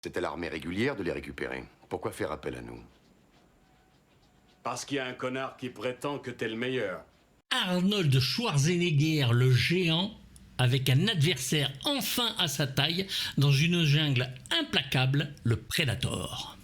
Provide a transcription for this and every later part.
C'est à l'armée régulière de les récupérer. Pourquoi faire appel à nous? Parce qu'il y a un connard qui prétend que t'es le meilleur. Arnold Schwarzenegger, le géant, avec un adversaire enfin à sa taille, dans une jungle implacable, le Predator.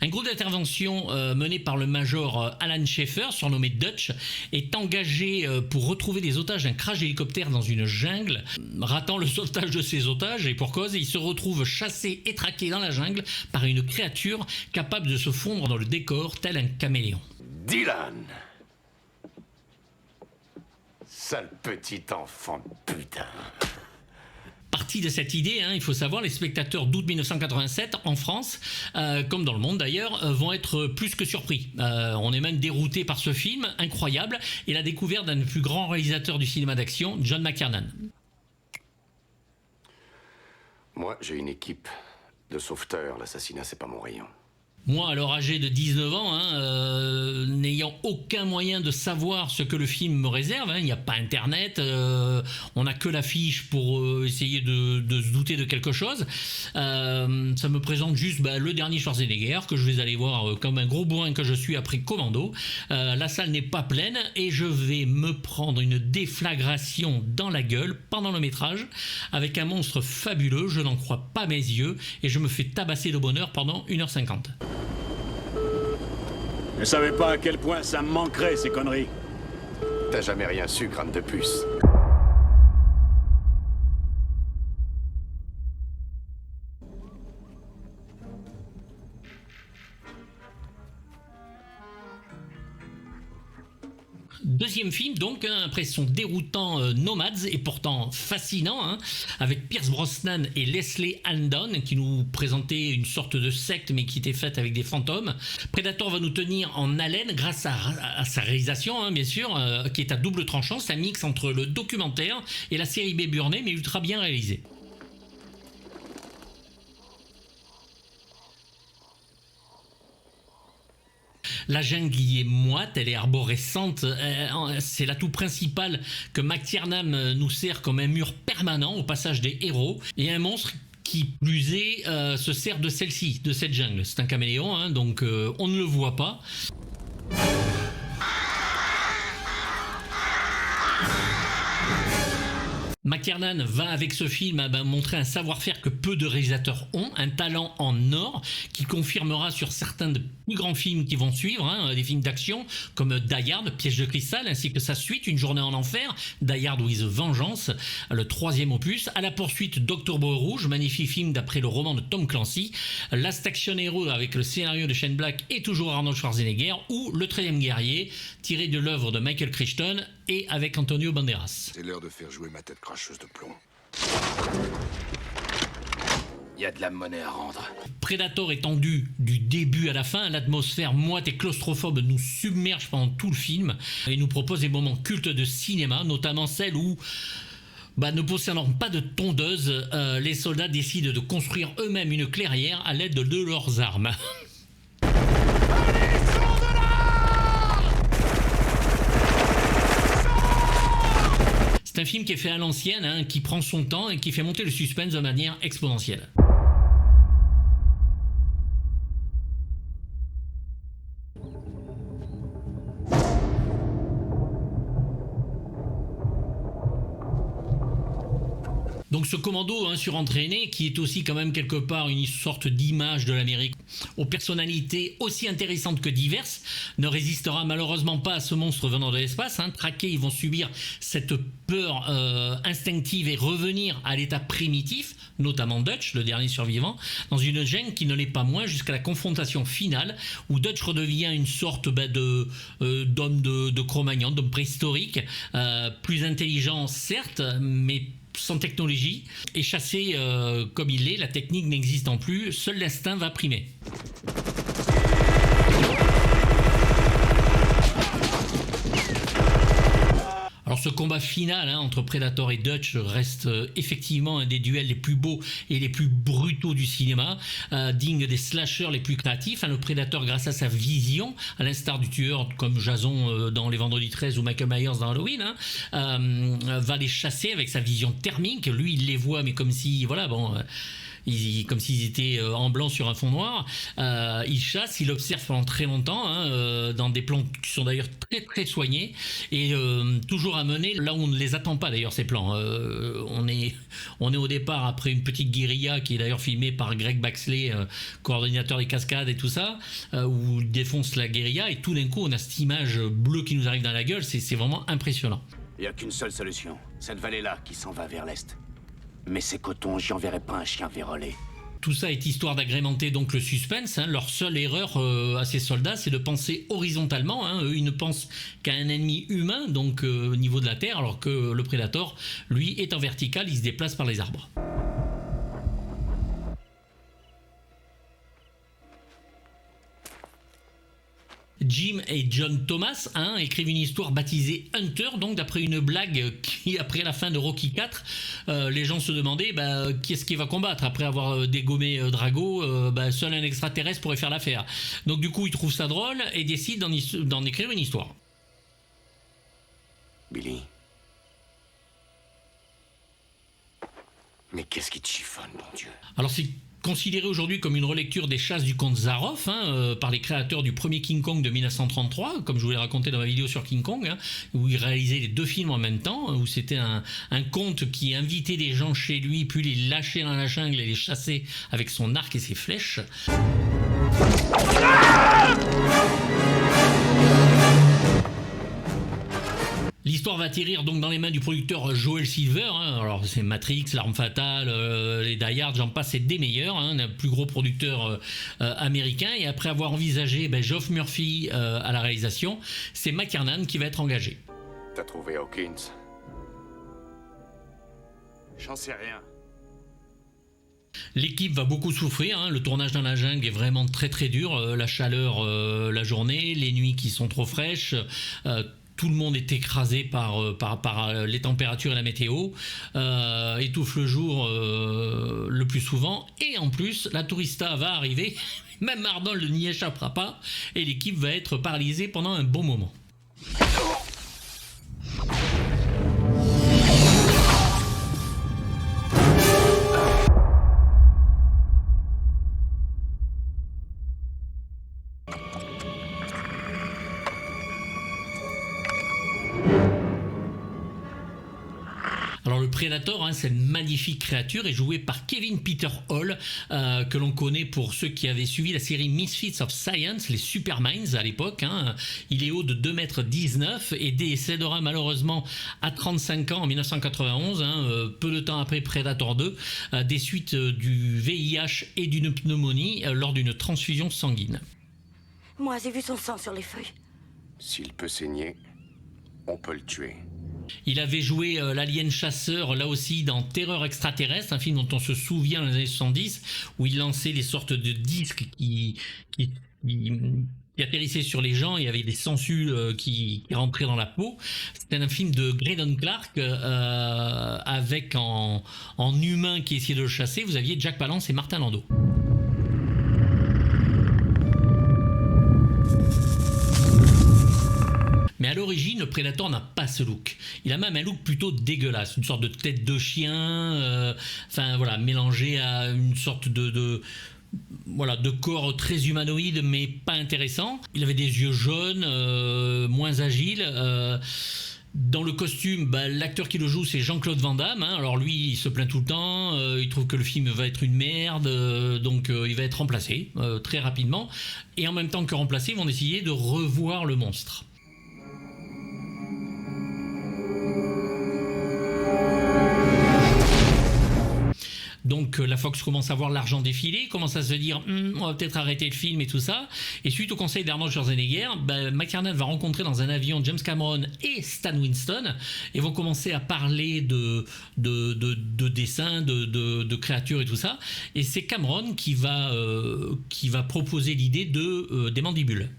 Un groupe d'intervention mené par le major Alan Sheffer, surnommé Dutch, est engagé pour retrouver des otages d'un crash d'hélicoptère dans une jungle. Ratant le sauvetage de ces otages, et pour cause, il se retrouve chassé et traqué dans la jungle par une créature capable de se fondre dans le décor tel un caméléon. Dylan! Sale petit enfant de putain. Partie de cette idée, il faut savoir, les spectateurs d'août 1987 en France, comme dans le monde d'ailleurs, vont être plus que surpris. On est même dérouté par ce film incroyable et la découverte d'un des plus grands réalisateurs du cinéma d'action, John McTiernan. Moi, j'ai une équipe de sauveteurs. L'assassinat, c'est pas mon rayon. Moi, alors âgé de 19 ans, n'ayant aucun moyen de savoir ce que le film me réserve, il n'y a pas internet, on n'a que l'affiche pour essayer de se douter de quelque chose, ça me présente juste le dernier Schwarzenegger que je vais aller voir comme un gros bourrin que je suis après Commando. La salle n'est pas pleine et je vais me prendre une déflagration dans la gueule pendant le métrage avec un monstre fabuleux, je n'en crois pas mes yeux, et je me fais tabasser de bonheur pendant 1h50. Je savais pas à quel point ça me manquerait, ces conneries. T'as jamais rien su, crâne de puce. Deuxième film donc, après son déroutant Nomads, et pourtant fascinant, avec Pierce Brosnan et Leslie Andon qui nous présentaient une sorte de secte mais qui était faite avec des fantômes. Predator va nous tenir en haleine grâce à sa réalisation, bien sûr, qui est à double tranchant. C'est un mix entre le documentaire et la série B burnée, mais ultra bien réalisée. La jungle y est moite, elle est arborescente, c'est l'atout principal que McTiernan nous sert comme un mur permanent au passage des héros, et un monstre qui plus est se sert de celle-ci, de cette jungle. C'est un caméléon, donc on ne le voit pas. McTiernan va avec ce film montrer un savoir-faire que peu de réalisateurs ont, un talent en or qui confirmera sur certains des plus grands films qui vont suivre, des films d'action comme Die Hard, Piège de cristal, ainsi que sa suite, Une journée en enfer, Die Hard with Vengeance, le troisième opus, à la poursuite d'Octobre rouge, magnifique film d'après le roman de Tom Clancy, Last Action Hero avec le scénario de Shane Black et toujours Arnold Schwarzenegger, ou Le 13e guerrier, tiré de l'œuvre de Michael Crichton et avec Antonio Banderas. C'est l'heure de faire jouer ma tête cracheuse de plomb. Il y a de la monnaie à rendre. Predator est tendu du début à la fin, l'atmosphère moite et claustrophobe nous submerge pendant tout le film et nous propose des moments cultes de cinéma, notamment celle où, ne possédant pas de tondeuse, les soldats décident de construire eux-mêmes une clairière à l'aide de leurs armes. C'est un film qui est fait à l'ancienne, qui prend son temps et qui fait monter le suspense de manière exponentielle. Donc ce commando surentraîné, qui est aussi quand même quelque part une sorte d'image de l'Amérique, aux personnalités aussi intéressantes que diverses, ne résistera malheureusement pas à ce monstre venant de l'espace. Traqués, ils vont subir cette peur instinctive et revenir à l'état primitif, notamment Dutch, le dernier survivant, dans une jungle qui ne l'est pas moins jusqu'à la confrontation finale, où Dutch redevient une sorte d'homme de Cro-Magnon, d'homme préhistorique, plus intelligent certes, mais sans technologie, et chassé comme il est, la technique n'existant plus, seul l'instinct va primer. Alors Alors ce combat final entre Predator et Dutch reste effectivement un des duels les plus beaux et les plus brutaux du cinéma, digne des slashers les plus créatifs. Le Predator, grâce à sa vision, à l'instar du tueur comme Jason dans Les Vendredis 13 ou Michael Myers dans Halloween, va les chasser avec sa vision thermique. Lui, il les voit, mais comme si, comme s'ils étaient en blanc sur un fond noir. Il chasse, il observe pendant très longtemps, dans des plans qui sont d'ailleurs très très soignés, et toujours amenés là où on ne les attend pas d'ailleurs, ces plans. On est au départ après une petite guérilla qui est d'ailleurs filmée par Greg Baxley, coordinateur des cascades et tout ça, où il défonce la guérilla, et tout d'un coup on a cette image bleue qui nous arrive dans la gueule. C'est vraiment impressionnant. Il n'y a qu'une seule solution, cette vallée-là qui s'en va vers l'est. Mais c'est coton, j'y enverrai pas un chien véroler. Tout ça est histoire d'agrémenter donc le suspense. Leur seule erreur à ces soldats, c'est de penser horizontalement. Eux, ils ne pensent qu'à un ennemi humain, donc au niveau de la terre, alors que le Predator, lui, est en vertical, il se déplace par les arbres. Jim et John Thomas écrivent une histoire baptisée Hunter, donc d'après une blague qui, après la fin de Rocky IV, les gens se demandaient qui est-ce qui va combattre après avoir dégommé Drago. Seul un extraterrestre pourrait faire l'affaire. Donc du coup ils trouvent ça drôle et décident d'en écrire une histoire. Billy. Mais qu'est-ce qui te chiffonne, mon Dieu? Alors c'est considéré aujourd'hui comme une relecture des chasses du comte Zaroff par les créateurs du premier King Kong de 1933, comme je vous l'ai raconté dans ma vidéo sur King Kong, où il réalisait les 2 films en même temps, où c'était un comte qui invitait des gens chez lui, puis les lâchait dans la jungle et les chassait avec son arc et ses flèches. L'histoire va atterrir donc dans les mains du producteur Joel Silver. Alors c'est Matrix, L'Arme Fatale, les Die Hard, j'en passe, c'est des meilleurs, un plus gros producteur américain. Et après avoir envisagé Geoff Murphy à la réalisation, c'est McTiernan qui va être engagé. T'as trouvé Hawkins? J'en sais rien. L'équipe va beaucoup souffrir, le tournage dans la jungle est vraiment très très dur, la chaleur la journée, les nuits qui sont trop fraîches, tout le monde est écrasé par les températures et la météo, étouffe le jour le plus souvent, et en plus la tourista va arriver, même Arnold n'y échappera pas, et l'équipe va être paralysée pendant un bon moment. Alors le Predator, cette magnifique créature est jouée par Kevin Peter Hall, que l'on connaît pour ceux qui avaient suivi la série Misfits of Science, les Superminds à l'époque. Il est haut de 2,19 m et décédera malheureusement à 35 ans en 1991, peu de temps après Predator 2, des suites du VIH et d'une pneumonie lors d'une transfusion sanguine. Moi, j'ai vu son sang sur les feuilles. S'il peut saigner, on peut le tuer. Il avait joué l'alien chasseur, là aussi, dans Terreur extraterrestre, un film dont on se souvient dans les années 70, où il lançait des sortes de disques qui atterrissaient sur les gens, et il y avait des sangsues qui rentraient dans la peau. C'était un film de Graydon Clark, avec en humain qui essayait de le chasser. Vous aviez Jack Palance et Martin Landau. Mais à l'origine, le Predator n'a pas ce look. Il a même un look plutôt dégueulasse, une sorte de tête de chien, mélangé à une sorte de corps très humanoïde, mais pas intéressant. Il avait des yeux jaunes, moins agiles. Dans le costume, l'acteur qui le joue, c'est Jean-Claude Van Damme. Alors lui, il se plaint tout le temps, il trouve que le film va être une merde, donc il va être remplacé très rapidement. Et en même temps que remplacé, ils vont essayer de revoir le monstre. Donc la Fox commence à voir l'argent défiler, commence à se dire on va peut-être arrêter le film et tout ça. Et suite au conseil d'Arnold Schwarzenegger, McTiernan va rencontrer dans un avion James Cameron et Stan Winston et vont commencer à parler de dessins, de créatures et tout ça. Et c'est Cameron qui va proposer l'idée des mandibules.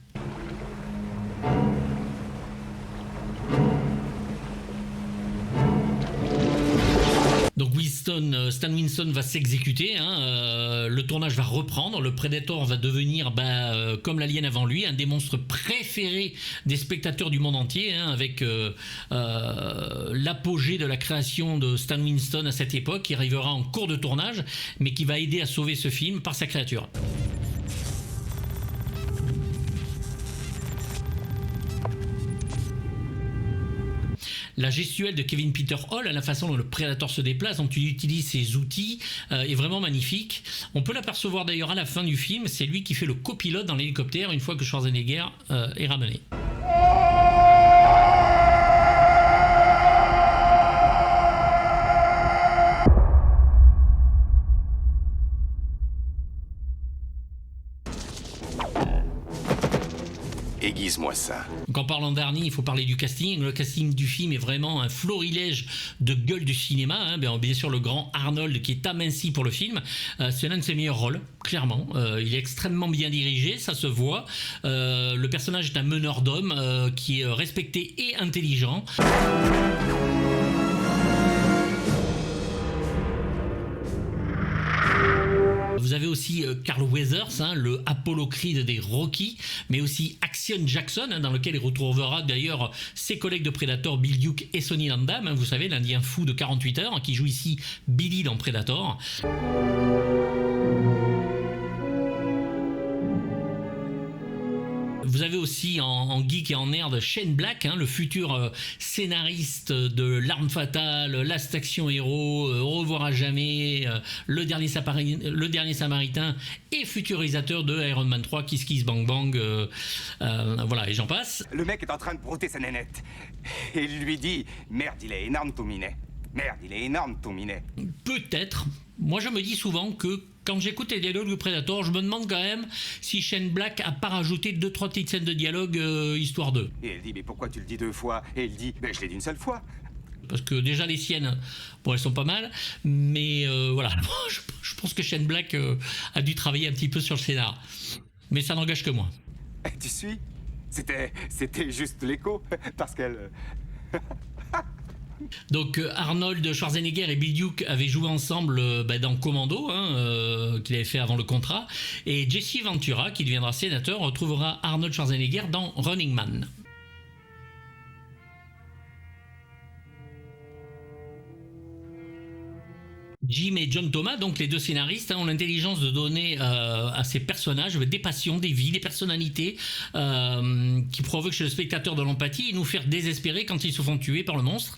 Donc Stan Winston va s'exécuter, le tournage va reprendre, le Predator va devenir, comme l'Alien avant lui, un des monstres préférés des spectateurs du monde entier, avec l'apogée de la création de Stan Winston à cette époque, qui arrivera en cours de tournage, mais qui va aider à sauver ce film par sa créature. La gestuelle de Kevin Peter Hall, la façon dont le Predator se déplace, dont il utilise ses outils, est vraiment magnifique. On peut l'apercevoir d'ailleurs à la fin du film, c'est lui qui fait le copilote dans l'hélicoptère une fois que Schwarzenegger est ramené. Aiguise-moi ça. Donc en parlant d'Arnie, il faut parler du casting. Le casting du film est vraiment un florilège de gueule du cinéma. Bien sûr, le grand Arnold qui est aminci pour le film. C'est l'un de ses meilleurs rôles, clairement. Il est extrêmement bien dirigé, ça se voit. Le personnage est un meneur d'hommes qui est respecté et intelligent. Vous avez aussi Carl Weathers, le Apollo Creed des Rocky, mais aussi Action Jackson, dans lequel il retrouvera d'ailleurs ses collègues de Predator, Bill Duke et Sonny Landham, vous savez, l'Indien fou de 48 heures, qui joue ici Billy dans Predator. Vous avez aussi en geek et en nerd Shane Black, le futur scénariste de L'Arme Fatale, Last Action Hero, Au revoir à jamais, le dernier Samaritain et futur réalisateur de Iron Man 3, Kiss Kiss Bang Bang, voilà, et j'en passe. Le mec est en train de brouter sa nénette. Et il lui dit « Merde, il est énorme ton minet. Merde, il est énorme ton minet. » Peut-être. Moi, je me dis souvent que quand j'écoute les dialogues du Predator, je me demande quand même si Shane Black a pas rajouté 2-3 petites scènes de dialogue histoire d'eux. Et elle dit « Mais pourquoi tu le dis 2 fois ?» Et il dit « Ben je l'ai dit une seule fois. » Parce que déjà les siennes, bon, elles sont pas mal, mais voilà, je pense que Shane Black a dû travailler un petit peu sur le scénar. Mais ça n'engage que moi. Tu suis ? C'était juste l'écho, parce qu'elle... Donc Arnold Schwarzenegger et Bill Duke avaient joué ensemble dans Commando, qu'il avait fait avant le contrat, et Jesse Ventura, qui deviendra sénateur, retrouvera Arnold Schwarzenegger dans Running Man. Jim et John Thomas, donc les deux scénaristes, ont l'intelligence de donner à ces personnages des passions, des vies, des personnalités qui provoquent chez le spectateur de l'empathie et nous faire désespérer quand ils se font tuer par le monstre.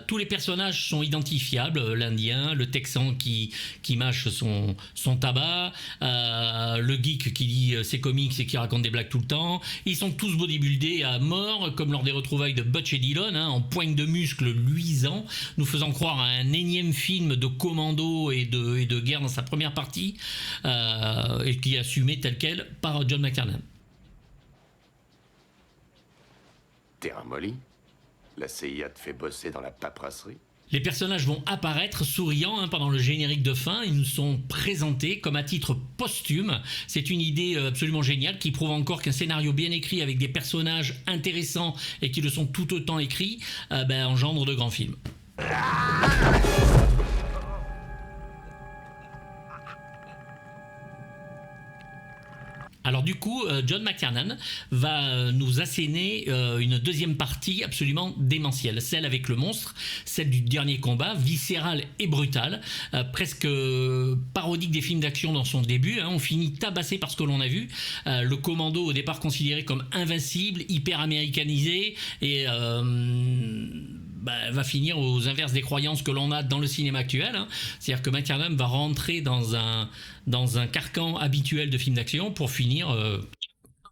Tous les personnages sont identifiables, l'Indien, le Texan qui mâche son tabac, le geek qui lit ses comics et qui raconte des blagues tout le temps. Ils sont tous bodybuildés à mort, comme lors des retrouvailles de Butch et Dillon, en poigne de muscles luisants, nous faisant croire à un énième film de commando et de guerre dans sa première partie, et qui est assumé tel quel par John McTiernan. Terrain molli. La CIA te fait bosser dans la paperasserie. Les personnages vont apparaître souriants pendant le générique de fin. Ils nous sont présentés comme à titre posthume. C'est une idée absolument géniale qui prouve encore qu'un scénario bien écrit avec des personnages intéressants et qui le sont tout autant écrits engendre de grands films. Alors du coup, John McTiernan va nous asséner une deuxième partie absolument démentielle, celle avec le monstre, celle du dernier combat, viscérale et brutale, presque parodique des films d'action dans son début. On finit tabassé par ce que l'on a vu. Le commando, au départ considéré comme invincible, hyper américanisé, et va finir aux inverses des croyances que l'on a dans le cinéma actuel. C'est-à-dire que McTiernan va rentrer dans un carcan habituel de films d'action pour finir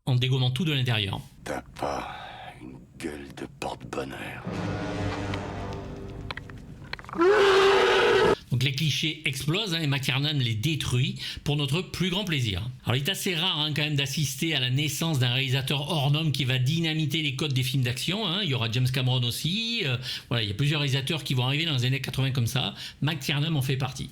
en dégommant tout de l'intérieur. T'as pas une gueule de porte-bonheur. Donc les clichés explosent et McTiernan les détruit pour notre plus grand plaisir. Alors il est assez rare quand même d'assister à la naissance d'un réalisateur hors norme qui va dynamiter les codes des films d'action. Il y aura James Cameron aussi. Voilà, il y a plusieurs réalisateurs qui vont arriver dans les années 80 comme ça. McTiernan en fait partie.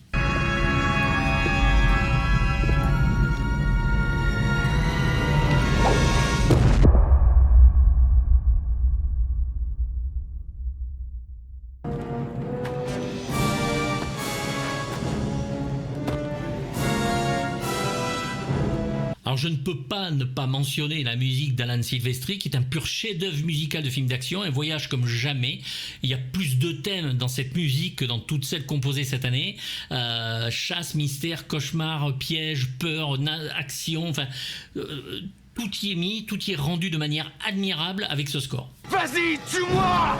Alors je ne peux pas ne pas mentionner la musique d'Alan Silvestri, qui est un pur chef-d'œuvre musical de film d'action, un voyage comme jamais. Il y a plus de thèmes dans cette musique que dans toutes celles composées cette année. Chasse, mystère, cauchemar, piège, peur, action, enfin... tout y est mis, tout y est rendu de manière admirable avec ce score. Vas-y, tue-moi!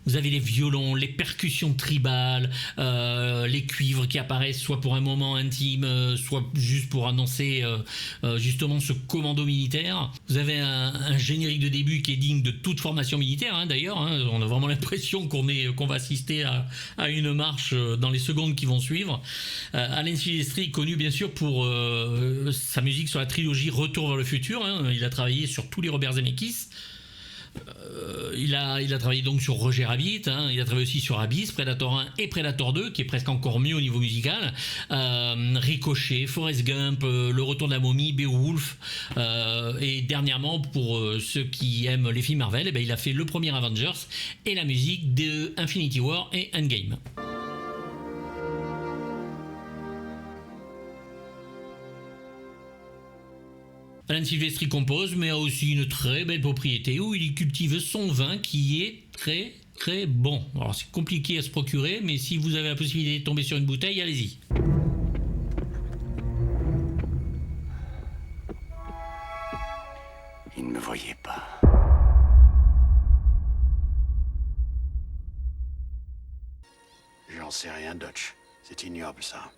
Vous avez les violons, les percussions tribales, les cuivres qui apparaissent soit pour un moment intime, soit juste pour annoncer justement ce commando militaire. Vous avez un générique de début qui est digne de toute formation militaire, hein, d'ailleurs. Hein. On a vraiment l'impression qu'on va assister à une marche dans les secondes qui vont suivre. Alan Silvestri est connu bien sûr pour sa musique sur la trilogie Retour vers le futur. Hein. Il a travaillé sur tous les Robert Zemeckis. Il a travaillé donc sur Roger Rabbit, hein, il a travaillé aussi sur Abyss, Predator 1 et Predator 2, qui est presque encore mieux au niveau musical, Ricochet, Forrest Gump, Le Retour de la momie, Beowulf, et dernièrement, pour ceux qui aiment les films Marvel, eh ben, il a fait le premier Avengers et la musique de Infinity War et Endgame. Alan Silvestri compose, mais a aussi une très belle propriété où il cultive son vin qui est très très bon. Alors c'est compliqué à se procurer, mais si vous avez la possibilité de tomber sur une bouteille, allez-y. Il ne me voyait pas. J'en sais rien, Dutch. C'est ignoble, ça.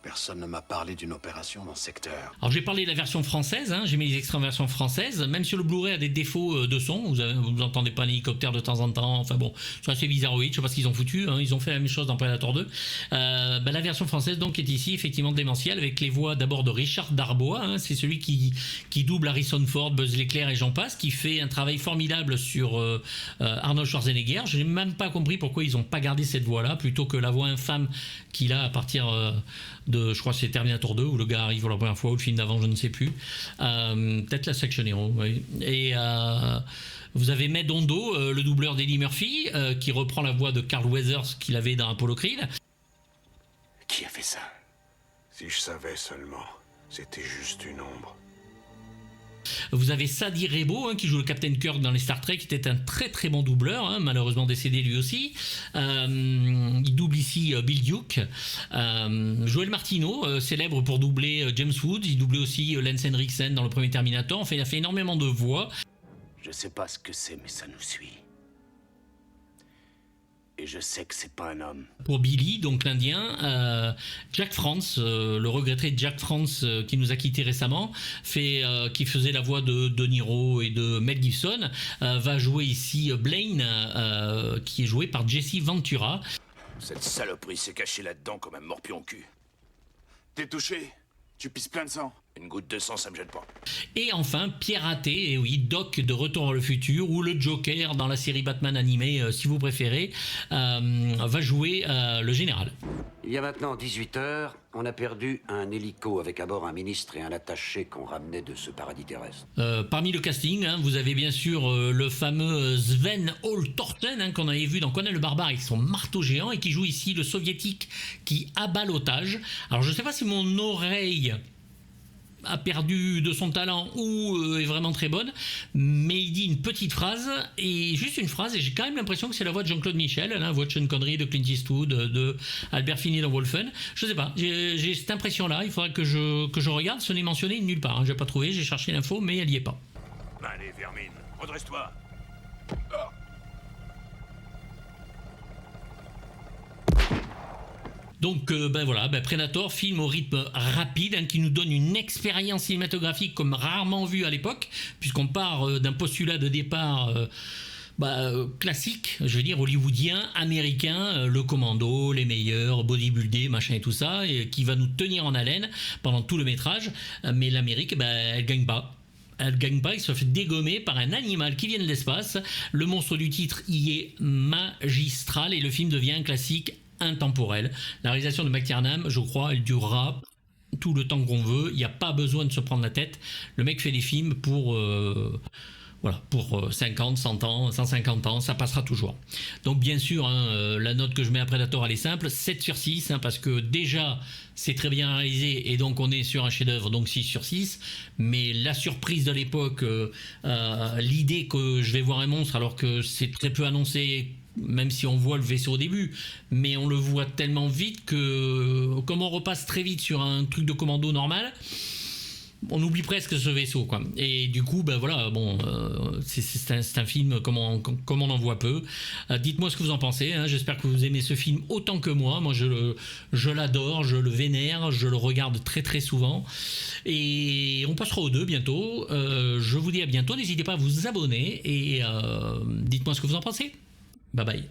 Personne ne m'a parlé d'une opération dans ce secteur. Alors j'ai parlé de la version française, hein, j'ai mis les extraits en version française, même si le Blu-ray a des défauts de son, vous n'entendez pas un hélicoptère de temps en temps, enfin bon, c'est assez bizarroïde, je sais pas ce qu'ils ont foutu, hein, ils ont fait la même chose dans Predator 2. La version française donc est ici effectivement démentielle, avec les voix d'abord de Richard Darbois, hein, c'est celui qui double Harrison Ford, Buzz l'éclair et j'en passe, qui fait un travail formidable sur Arnold Schwarzenegger. Je n'ai même pas compris pourquoi ils n'ont pas gardé cette voix-là, plutôt que la voix infâme qu'il a à partir de, je crois que c'est Terminator 2 où le gars arrive pour la première fois, ou le film d'avant, je ne sais plus. Peut-être la Section Hero, oui. Et vous avez Med Hondo, le doubleur d'Eddie Murphy, qui reprend la voix de Carl Weathers qu'il avait dans Apollo Creed. Qui a fait ça? Si je savais seulement, c'était juste une ombre. Vous avez Sadie Rebo, hein, qui joue le Captain Kirk dans les Star Trek, qui était un très très bon doubleur, hein, malheureusement décédé lui aussi. Il double ici Bill Duke. Joel Martino, célèbre pour doubler James Woods, il doublait aussi Lance Henriksen dans le premier Terminator. Enfin, il a fait énormément de voix. Je sais pas ce que c'est, mais ça nous suit. Et je sais que c'est pas un homme. Pour Billy, donc l'Indien, Jack France, le regretté Jack France qui nous a quittés récemment, qui faisait la voix de De Niro et de Mel Gibson, va jouer ici Blaine, qui est joué par Jesse Ventura. Cette saloperie s'est cachée là-dedans comme un morpion au cul. T'es touché? Tu pisses plein de sang? Une goutte de sang, ça me gêne pas. Et enfin, Pierre Athé, et oui, Doc de Retour vers le futur, ou le Joker dans la série Batman animée, si vous préférez, va jouer le général. Il y a maintenant 18 heures, on a perdu un hélico avec à bord un ministre et un attaché qu'on ramenait de ce paradis terrestre. Parmi le casting, hein, vous avez bien sûr le fameux Sven Hall Thorsten, hein, qu'on avait vu dans Conan le Barbare avec son marteau géant, et qui joue ici le soviétique qui abat l'otage. Alors je ne sais pas si mon oreille a perdu de son talent ou est vraiment très bonne, mais il dit une petite phrase, et juste une phrase, et j'ai quand même l'impression que c'est la voix de Jean-Claude Michel, la voix de Sean Connery, de Clint Eastwood, de Albert Finney dans Wolfen. Je sais pas, j'ai cette impression-là, il faudra que je regarde, ce n'est mentionné nulle part, hein. Je n'ai pas trouvé, j'ai cherché l'info, mais elle n'y est pas. Allez, vermine, redresse-toi. Donc voilà, Predator, film au rythme rapide, hein, qui nous donne une expérience cinématographique comme rarement vue à l'époque, puisqu'on part d'un postulat de départ classique, je veux dire hollywoodien, américain, le commando, les meilleurs, bodybuildé, machin et tout ça, et qui va nous tenir en haleine pendant tout le métrage. Mais l'Amérique, elle gagne pas. Elle gagne pas, il se fait dégommer par un animal qui vient de l'espace. Le monstre du titre y est magistral, et le film devient un classique intemporel. La réalisation de McTiernan, je crois, elle durera tout le temps qu'on veut. Il n'y a pas besoin de se prendre la tête. Le mec fait des films pour Voilà, pour 50, 100 ans, 150 ans, ça passera toujours. Donc bien sûr, hein, la note que je mets à Predator, elle est simple, 7 sur 6, hein, parce que déjà, c'est très bien réalisé, et donc on est sur un chef-d'œuvre, donc 6 sur 6. Mais la surprise de l'époque, l'idée que je vais voir un monstre, alors que c'est très peu annoncé, même si on voit le vaisseau au début, mais on le voit tellement vite que, comme on repasse très vite sur un truc de commando normal, on oublie presque ce vaisseau, quoi. Et du coup, ben voilà, bon, c'est un film comme on en voit peu. Dites-moi ce que vous en pensez, hein. J'espère que vous aimez ce film autant que moi. Moi, je l'adore, je le vénère, je le regarde très très souvent. Et on passera aux 2 bientôt. Je vous dis à bientôt. N'hésitez pas à vous abonner et dites-moi ce que vous en pensez. Bye bye.